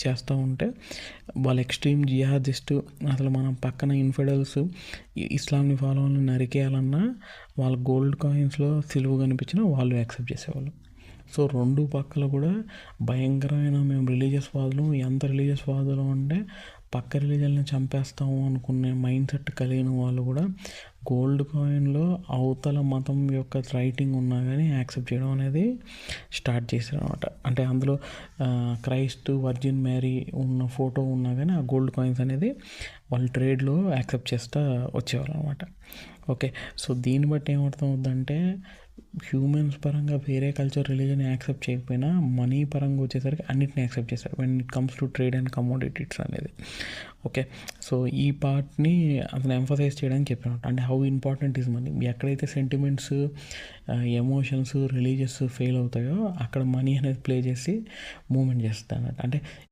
చేస్తూ ఉంటే వాళ్ళు ఎక్స్ట్రీమ్ జిహాదిస్టు అసలు మనం పక్కన ఇన్ఫిడల్స్ ఇస్లాంని ఫాలో వాళ్ళని నరికేయాలన్నా వాళ్ళ గోల్డ్ కాయిన్స్లో సిలువ కనిపించినా వాళ్ళు యాక్సెప్ట్ చేసేవాళ్ళు. సో రెండు పక్కల కూడా భయంకరమైన మేము రిలీజియస్ వాదులు, ఎంత రిలీజియస్ వాదులు అంటే పక్క రిలీజన్ని చంపేస్తాము అనుకునే మైండ్ సెట్ కలిగిన వాళ్ళు కూడా గోల్డ్ కాయిన్లో అవతల మతం యొక్క రైటింగ్ ఉన్నా కానీ యాక్సెప్ట్ చేయడం అనేది స్టార్ట్ చేశారు అనమాట. అంటే అందులో క్రైస్ట్, వర్జిన్ మేరీ ఉన్న ఫోటో ఉన్నా కానీ ఆ గోల్డ్ కాయిన్స్ అనేది వాళ్ళు ట్రేడ్లో యాక్సెప్ట్ చేస్తూ వచ్చేవాళ్ళు అనమాట. ఓకే, సో దీన్ని బట్టి ఏమర్థం అవుతుందంటే హ్యూమన్స్ పరంగా వేరే కల్చర్, రిలీజన్ యాక్సెప్ట్ చేయకపోయినా మనీ పరంగా వచ్చేసరికి అన్నిటిని యాక్సెప్ట్ చేస్తారు when it comes to trade and commodities అనేది. ఓకే, సో ఈ పార్ట్ని అతను ఎంఫసైజ్ చేయడానికి చెప్పాను. అంటే హౌ ఇంపార్టెంట్ ఈజ్ మనీ. ఎక్కడైతే సెంటిమెంట్స్, ఎమోషన్స్, రిలీజియస్ ఫెయిల్ అవుతాయో అక్కడ మనీ అనేది ప్లే చేసి మూమెంట్ చేస్తుంది అన్నట్టు. అంటే